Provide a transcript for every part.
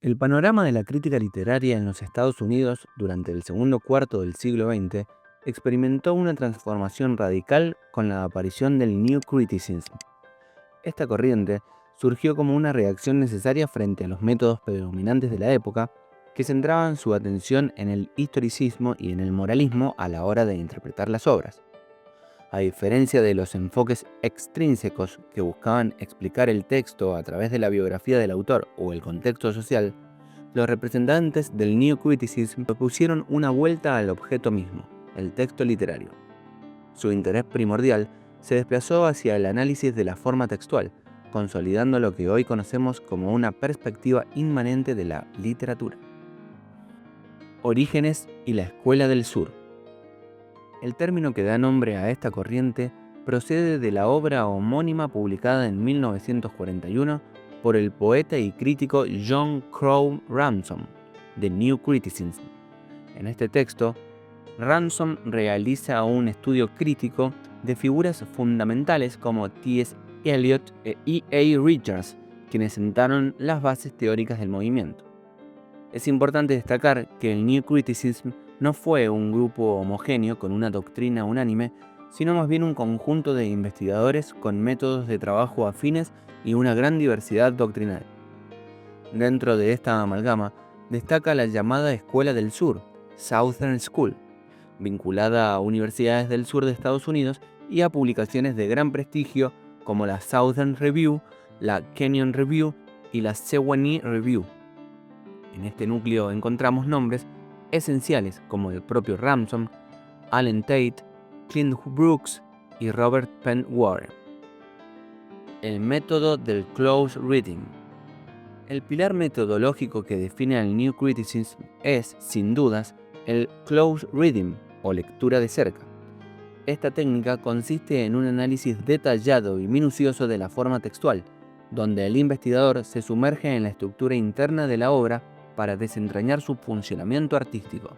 El panorama de la crítica literaria en los Estados Unidos durante el segundo cuarto del siglo XX experimentó una transformación radical con la aparición del New Criticism. Esta corriente surgió como una reacción necesaria frente a los métodos predominantes de la época, que centraban su atención en el historicismo y en el moralismo a la hora de interpretar las obras. A diferencia de los enfoques extrínsecos que buscaban explicar el texto a través de la biografía del autor o el contexto social, los representantes del New Criticism propusieron una vuelta al objeto mismo, el texto literario. Su interés primordial se desplazó hacia el análisis de la forma textual, consolidando lo que hoy conocemos como una perspectiva inmanente de la literatura. Orígenes y la Escuela del Sur. El término que da nombre a esta corriente procede de la obra homónima publicada en 1941 por el poeta y crítico John Crowe Ransom, The New Criticism. En este texto, Ransom realiza un estudio crítico de figuras fundamentales como T.S. Eliot e E.A. Richards, quienes sentaron las bases teóricas del movimiento. Es importante destacar que el New Criticism no fue un grupo homogéneo con una doctrina unánime, sino más bien un conjunto de investigadores con métodos de trabajo afines y una gran diversidad doctrinal. Dentro de esta amalgama destaca la llamada Escuela del Sur, Southern School, vinculada a universidades del sur de Estados Unidos y a publicaciones de gran prestigio como la Southern Review, la Kenyon Review y la Sewanee Review. En este núcleo encontramos nombres esenciales como el propio Ransom, Allen Tate, Clint Brooks y Robert Penn Warren. El método del close reading. El pilar metodológico que define al New Criticism es, sin dudas, el close reading o lectura de cerca. Esta técnica consiste en un análisis detallado y minucioso de la forma textual, donde el investigador se sumerge en la estructura interna de la obra para desentrañar su funcionamiento artístico.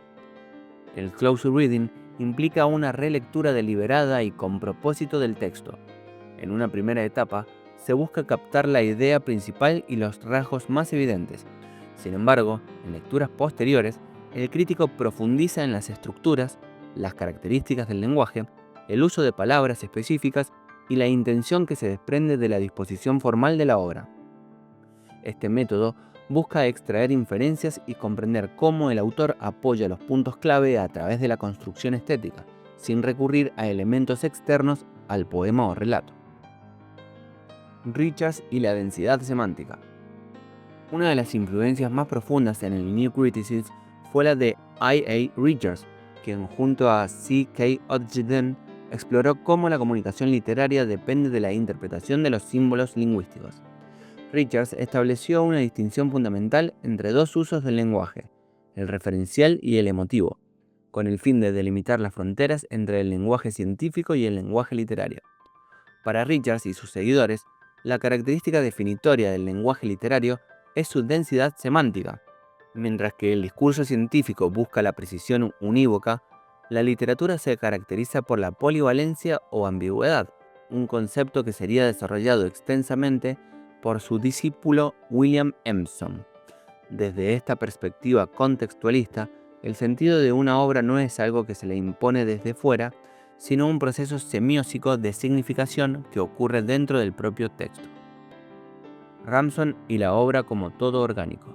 El close reading implica una relectura deliberada y con propósito del texto. En una primera etapa, se busca captar la idea principal y los rasgos más evidentes. Sin embargo, en lecturas posteriores, el crítico profundiza en las estructuras, las características del lenguaje, el uso de palabras específicas y la intención que se desprende de la disposición formal de la obra. Este método busca extraer inferencias y comprender cómo el autor apoya los puntos clave a través de la construcción estética, sin recurrir a elementos externos al poema o relato. Richards y la densidad semántica. Una de las influencias más profundas en el New Criticism fue la de I.A. Richards, quien junto a C.K. Ogden exploró cómo la comunicación literaria depende de la interpretación de los símbolos lingüísticos. Richards estableció una distinción fundamental entre dos usos del lenguaje, el referencial y el emotivo, con el fin de delimitar las fronteras entre el lenguaje científico y el lenguaje literario. Para Richards y sus seguidores, la característica definitoria del lenguaje literario es su densidad semántica. Mientras que el discurso científico busca la precisión unívoca, la literatura se caracteriza por la polivalencia o ambigüedad, un concepto que sería desarrollado extensamente por su discípulo William Empson. Desde esta perspectiva contextualista, el sentido de una obra no es algo que se le impone desde fuera, sino un proceso semiósico de significación que ocurre dentro del propio texto. Ransom y la obra como todo orgánico.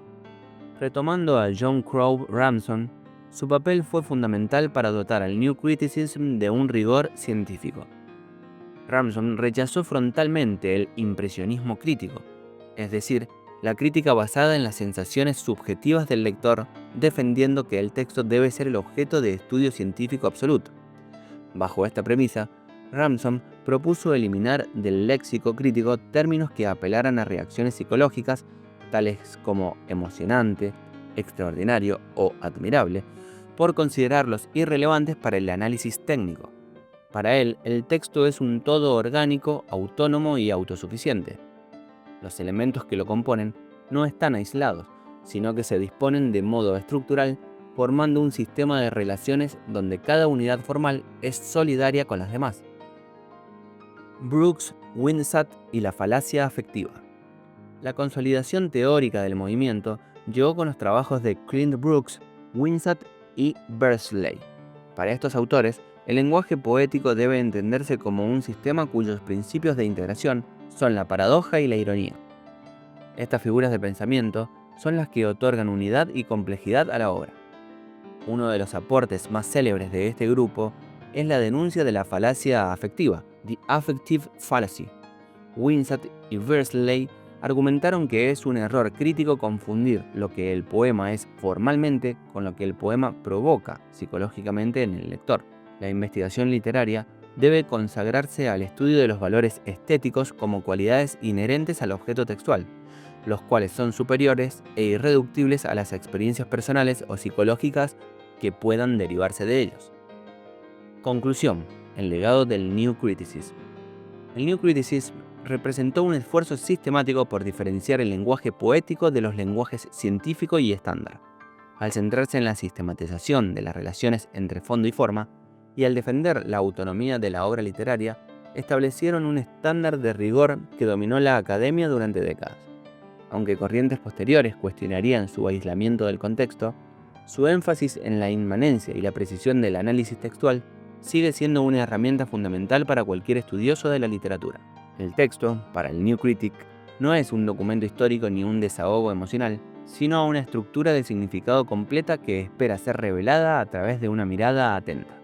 Retomando a John Crowe Ransom, su papel fue fundamental para dotar al New Criticism de un rigor científico. Ransom rechazó frontalmente el impresionismo crítico, es decir, la crítica basada en las sensaciones subjetivas del lector, defendiendo que el texto debe ser el objeto de estudio científico absoluto. Bajo esta premisa, Ransom propuso eliminar del léxico crítico términos que apelaran a reacciones psicológicas, tales como emocionante, extraordinario o admirable, por considerarlos irrelevantes para el análisis técnico. Para él, el texto es un todo orgánico, autónomo y autosuficiente. Los elementos que lo componen no están aislados, sino que se disponen de modo estructural, formando un sistema de relaciones donde cada unidad formal es solidaria con las demás. Brooks, Winsat y la falacia afectiva. La consolidación teórica del movimiento llegó con los trabajos de Clint Brooks, Winsat y Beardsley. Para estos autores, el lenguaje poético debe entenderse como un sistema cuyos principios de integración son la paradoja y la ironía. Estas figuras de pensamiento son las que otorgan unidad y complejidad a la obra. Uno de los aportes más célebres de este grupo es la denuncia de la falacia afectiva, the affective fallacy. Winsat y Beardsley argumentaron que es un error crítico confundir lo que el poema es formalmente con lo que el poema provoca psicológicamente en el lector. La investigación literaria debe consagrarse al estudio de los valores estéticos como cualidades inherentes al objeto textual, los cuales son superiores e irreductibles a las experiencias personales o psicológicas que puedan derivarse de ellos. Conclusión: el legado del New Criticism. El New Criticism representó un esfuerzo sistemático por diferenciar el lenguaje poético de los lenguajes científico y estándar, al centrarse en la sistematización de las relaciones entre fondo y forma, y al defender la autonomía de la obra literaria, establecieron un estándar de rigor que dominó la academia durante décadas. Aunque corrientes posteriores cuestionarían su aislamiento del contexto, su énfasis en la inmanencia y la precisión del análisis textual sigue siendo una herramienta fundamental para cualquier estudioso de la literatura. El texto, para el New Critic, no es un documento histórico ni un desahogo emocional, sino una estructura de significado completa que espera ser revelada a través de una mirada atenta.